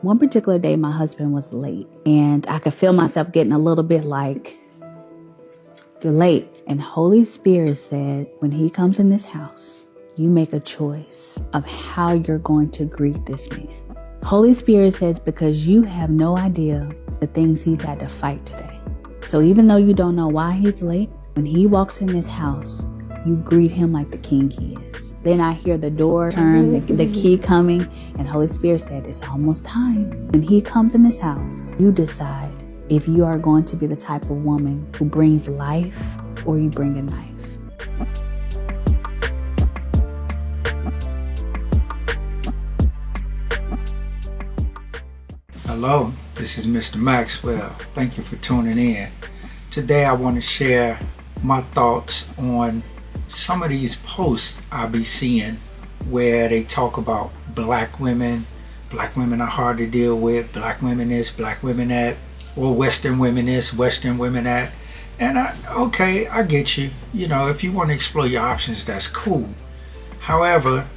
One particular day, my husband was late, and I could feel myself getting a little bit like, you're late. And Holy Spirit said, when he comes in this house, you make a choice of how you're going to greet this man. Holy Spirit says, because you have no idea the things he's had to fight today. So even though you don't know why he's late, when he walks in this house, you greet him like the king he is. Then I hear the door turn, the key coming, and Holy Spirit said, it's almost time. When he comes in this house, you decide if you are going to be the type of woman who brings life or you bring a knife. Hello, this is Mr. Maxwell. Thank you for tuning in. Today I want to share my thoughts on some of these posts I be seeing where they talk about black women are hard to deal with, black women this, black women that, or Western women this, Western women that. And I get you. You know, if you want to explore your options, that's cool. However,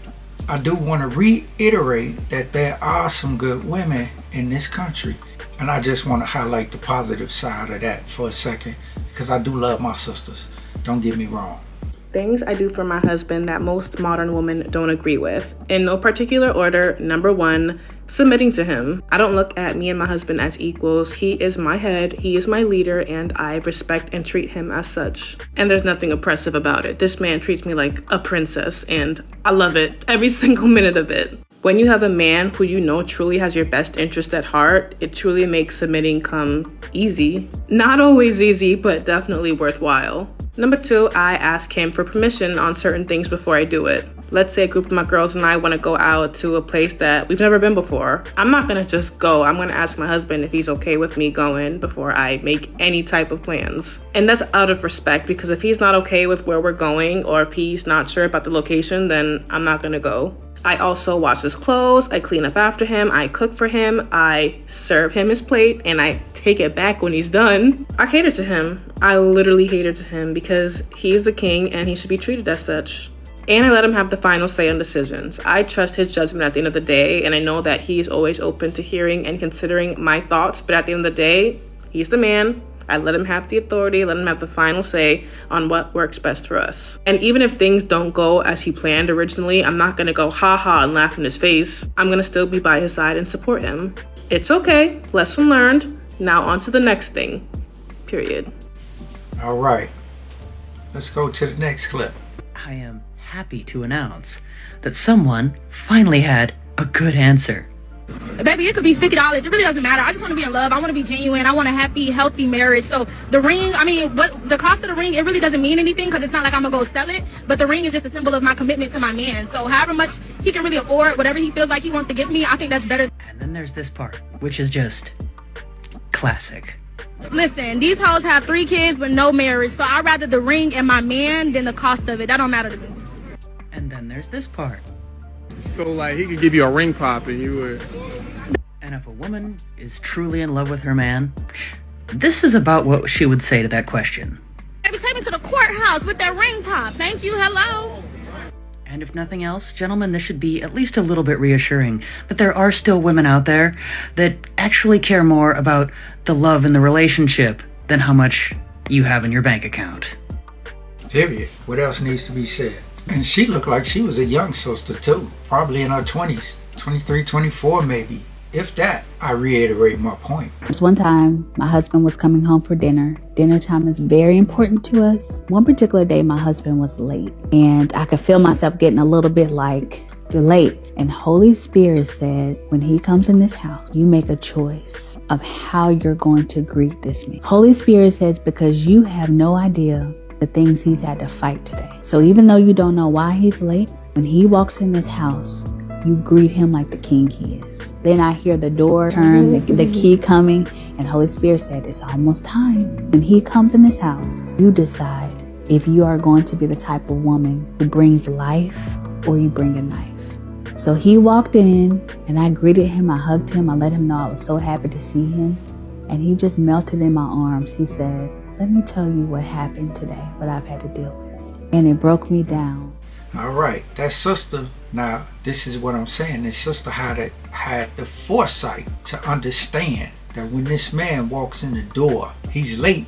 I do want to reiterate that there are some good women in this country. And I just want to highlight the positive side of that for a second, because I do love my sisters. Don't get me wrong. Things I do for my husband that most modern women don't agree with. In no particular order, number 1, submitting to him. I don't look at me and my husband as equals. He is my head, he is my leader, and I respect and treat him as such. And there's nothing oppressive about it. This man treats me like a princess, and I love it, every single minute of it. When you have a man who you know truly has your best interest at heart, it truly makes submitting come easy. Not always easy, but definitely worthwhile. Number 2, I ask him for permission on certain things before I do it. Let's say a group of my girls and I want to go out to a place that we've never been before. I'm not going to just go. I'm going to ask my husband if he's okay with me going before I make any type of plans. And that's out of respect, because if he's not okay with where we're going, or if he's not sure about the location, then I'm not going to go. I also wash his clothes, I clean up after him, I cook for him, I serve him his plate, and I take it back when he's done. I cater to him. I literally cater to him because he's the king and he should be treated as such. And I let him have the final say on decisions. I trust his judgment at the end of the day, and I know that he's always open to hearing and considering my thoughts, but at the end of the day, he's the man. I let him have the authority, let him have the final say on what works best for us. And even if things don't go as he planned originally, I'm not gonna go ha-ha and laugh in his face. I'm gonna still be by his side and support him. It's okay, lesson learned. Now on to the next thing, period. All right, let's go to the next clip. I am happy to announce that someone finally had a good answer. Baby, it could be $50. It really doesn't matter. I just want to be in love. I want to be genuine. I want a happy, healthy marriage. So the ring, what the cost of the ring, it really doesn't mean anything, because it's not like I'm going to go sell it. But the ring is just a symbol of my commitment to my man. So however much he can really afford, whatever he feels like he wants to give me, I think that's better. And then there's this part, which is just classic. Listen, these hoes have 3 kids with no marriage. So I'd rather the ring and my man than the cost of it. That don't matter to me. And then there's this part. So, like, he could give you a ring pop and you would... And if a woman is truly in love with her man, this is about what she would say to that question. Baby, take me to the courthouse with that ring pop. Thank you, hello. And if nothing else, gentlemen, this should be at least a little bit reassuring that there are still women out there that actually care more about the love in the relationship than how much you have in your bank account. Period. What else needs to be said? And she looked like she was a young sister too, probably in her 20s, 23, 24 maybe. If that, I reiterate my point. One time, my husband was coming home for dinner. Dinner time is very important to us. One particular day, my husband was late, and I could feel myself getting a little bit like, you're late. And Holy Spirit said, when he comes in this house, you make a choice of how you're going to greet this man. Holy Spirit says, because you have no idea the things he's had to fight today. So even though you don't know why he's late, when he walks in this house, you greet him like the king he is. Then I hear the door turn, the key coming, and Holy Spirit said, it's almost time. When he comes in this house, you decide if you are going to be the type of woman who brings life or you bring a knife. So he walked in, and I greeted him, I hugged him, I let him know I was so happy to see him, and he just melted in my arms. He said, let me tell you what happened today, what I've had to deal with. And it broke me down. All right, that sister, now this is what I'm saying, this sister had the foresight to understand that when this man walks in the door, he's late,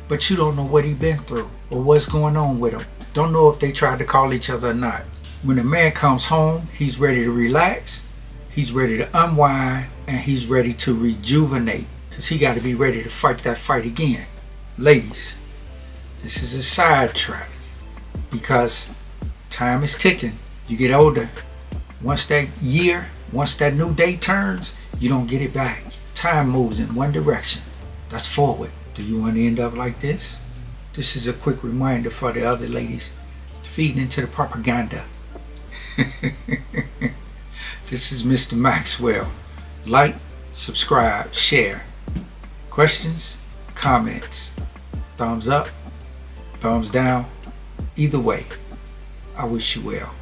but you don't know what he's been through or what's going on with him. Don't know if they tried to call each other or not. When a man comes home, he's ready to relax, he's ready to unwind, and he's ready to rejuvenate, because he got to be ready to fight that fight again. Ladies, this is a sidetrack, because time is ticking. You get older. Once that new day turns, you don't get it back. Time moves in one direction. That's forward. Do you want to end up like this? This is a quick reminder for the other ladies feeding into the propaganda. This is Mr. Maxwell. Like, subscribe, share. Questions, comments, thumbs up, thumbs down. Either way, I wish you well.